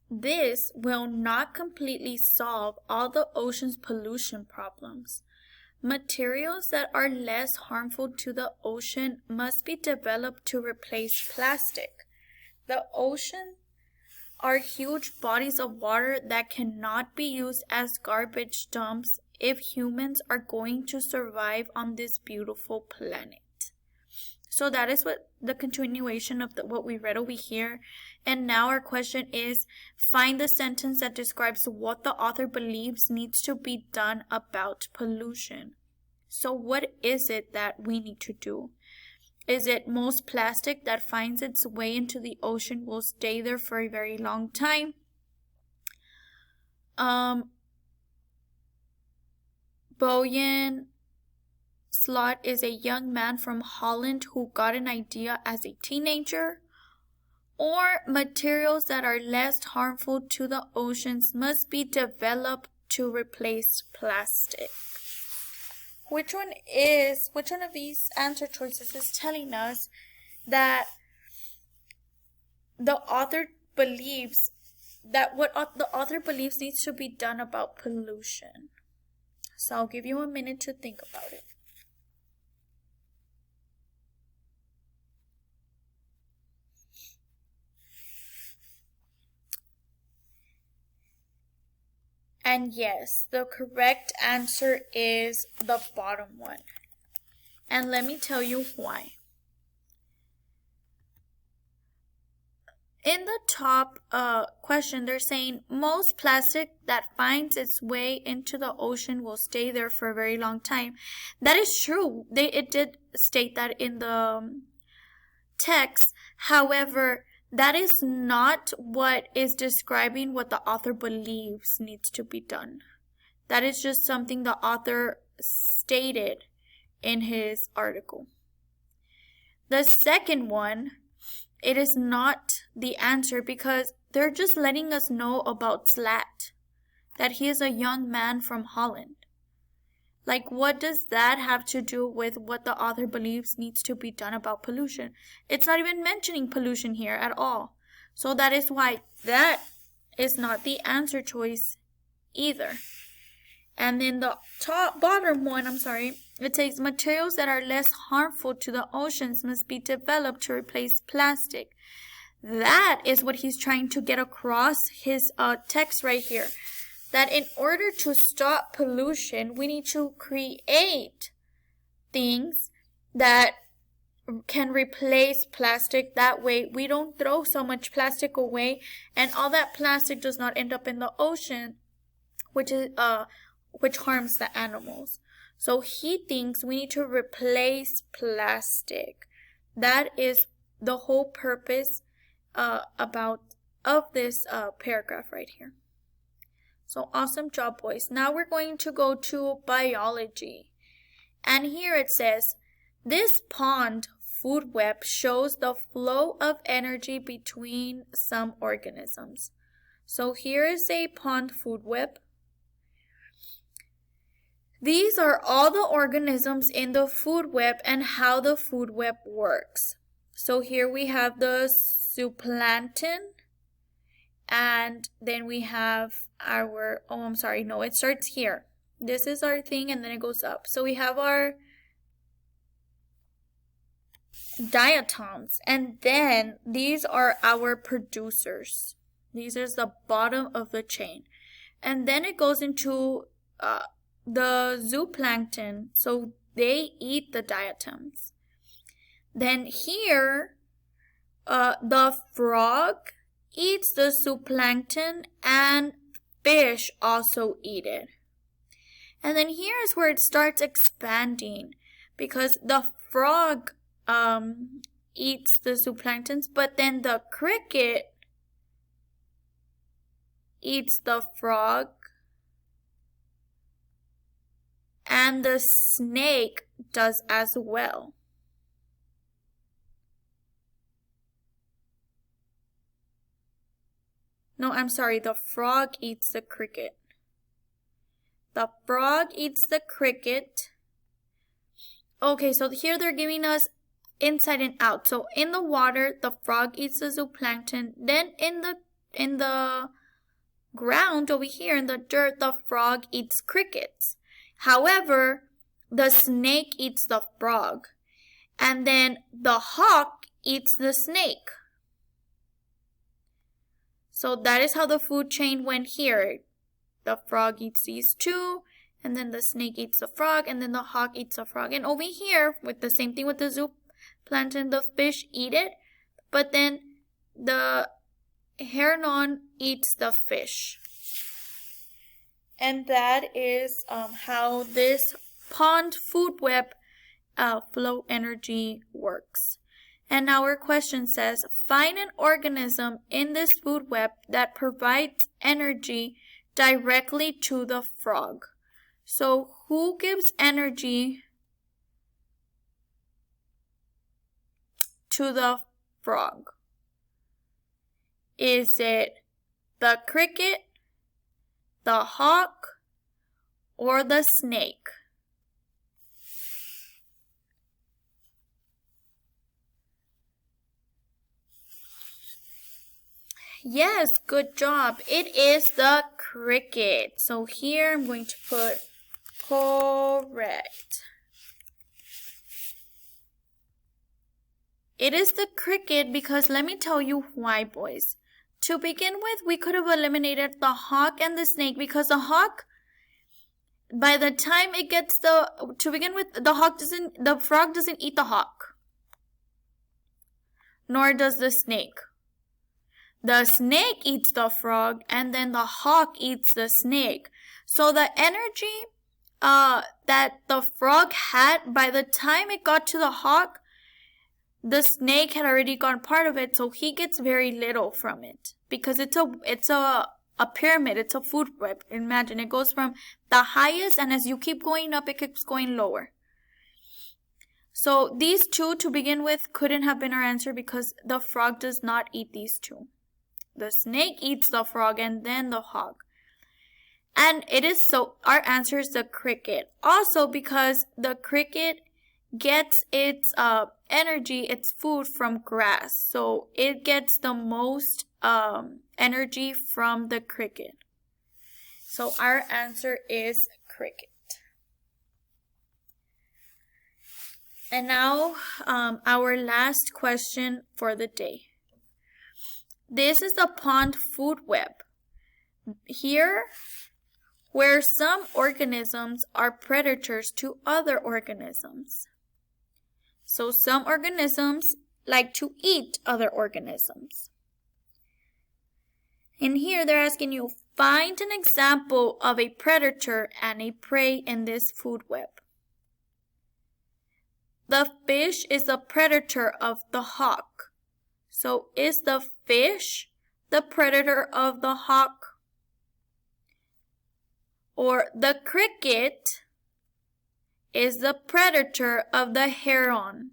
this will not completely solve all the ocean's pollution problems. Materials that are less harmful to the ocean must be developed to replace plastic. The ocean are huge bodies of water that cannot be used as garbage dumps if humans are going to survive on this beautiful planet. So that is what the continuation of what we read over here. And now our question is, find the sentence that describes what the author believes needs to be done about pollution. So what is it that we need to do? Is it most plastic that finds its way into the ocean will stay there for a very long time? Bojan Slot is a young man from Holland who got an idea as a teenager. Or materials that are less harmful to the oceans must be developed to replace plastic. Which one of these answer choices is telling us that the author believes that what the author believes needs to be done about pollution? So I'll give you a minute to think about it. And yes, the correct answer is the bottom one. And let me tell you why. In the top question, they're saying most plastic that finds its way into the ocean will stay there for a very long time. That is true. It did state that in the text. However, that is not what is describing what the author believes needs to be done. That is just something the author stated in his article. The second one, it is not the answer because they're just letting us know about Slat, that he is a young man from Holland. Like, what does that have to do with what the author believes needs to be done about pollution? It's not even mentioning pollution here at all. So that is why that is not the answer choice either. And then the bottom one, it says materials that are less harmful to the oceans must be developed to replace plastic. That is what he's trying to get across his text right here. That in order to stop pollution, we need to create things that can replace plastic. That way we don't throw so much plastic away and all that plastic does not end up in the ocean, which harms the animals. So he thinks we need to replace plastic. That is the whole purpose of this paragraph right here. So awesome job, boys. Now we're going to go to biology. And here it says, this pond food web shows the flow of energy between some organisms. So here is a pond food web. These are all the organisms in the food web and how the food web works. So here we have the zooplankton. And then we have our, it starts here. This is our thing and then it goes up. So we have our diatoms. And then these are our producers. These are the bottom of the chain. And then it goes into the zooplankton. So they eat the diatoms. Then here, the frog eats the zooplankton and fish also eat it. And then here is where it starts expanding because the frog eats the zooplanktons, but then the cricket eats the frog and the snake does as well. No, the frog eats the cricket. The frog eats the cricket. Okay, so here they're giving us inside and out. So in the water, the frog eats the zooplankton. Then in ground over here in the dirt, the frog eats crickets. However, the snake eats the frog, and then the hawk eats the snake. So that is how the food chain went here. The frog eats these two, and then the snake eats the frog, and then the hawk eats the frog. And over here, with the same thing with the zooplankton, the fish eat it, but then the heron eats the fish. And that is how this pond food web flow energy works. And our question says, find an organism in this food web that provides energy directly to the frog. So who gives energy to the frog? Is it the cricket, the hawk, or the snake? Yes, good job. It is the cricket. So here I'm going to put correct. It is the cricket because let me tell you why, boys. To begin with, we could have eliminated the hawk and the snake because the hawk, by the time it gets to begin with, the frog doesn't eat the hawk. Nor does the snake. The snake eats the frog and then the hawk eats the snake. So the energy that the frog had, by the time it got to the hawk, the snake had already gone part of it, so he gets very little from it. Because it's a pyramid, it's a food web. Imagine it goes from the highest, and as you keep going up, it keeps going lower. So these two to begin with couldn't have been our answer because the frog does not eat these two. The snake eats the frog and then the hawk. And our answer is the cricket. Also because the cricket gets its energy, its food from grass. So it gets the most energy from the cricket. So our answer is cricket. And now our last question for the day. This is the pond food web. Here, where some organisms are predators to other organisms. So some organisms like to eat other organisms. And here they're asking you, find an example of a predator and a prey in this food web. The fish is the predator of the hawk. So is the fish the predator of the hawk? Or the cricket is the predator of the heron?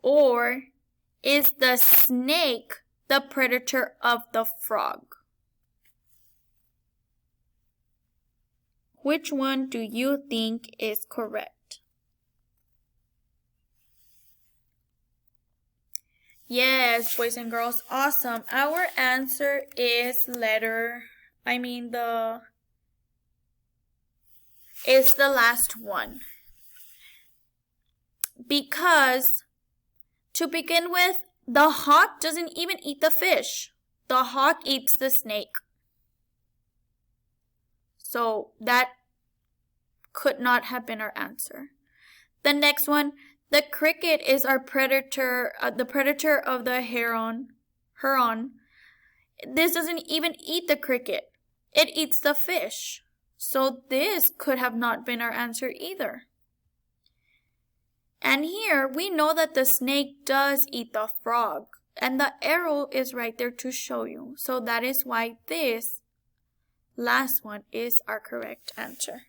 Or is the snake the predator of the frog? Which one do you think is correct? Yes, boys and girls, awesome. Our answer is the last one. Because to begin with, the hawk doesn't even eat the fish. The hawk eats the snake. So that could not have been our answer. The next one, the cricket is our predator, the predator of the heron. This doesn't even eat the cricket. It eats the fish. So this could have not been our answer either. And here we know that the snake does eat the frog. And the arrow is right there to show you. So that is why this last one is our correct answer.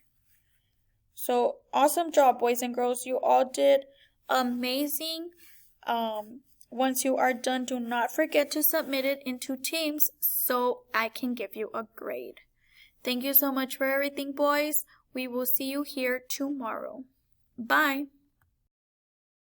So awesome job, boys and girls. You all did amazing. Once you are done, do not forget to submit it into Teams so I can give you a grade. Thank you so much for everything, boys. We will see you here tomorrow. Bye.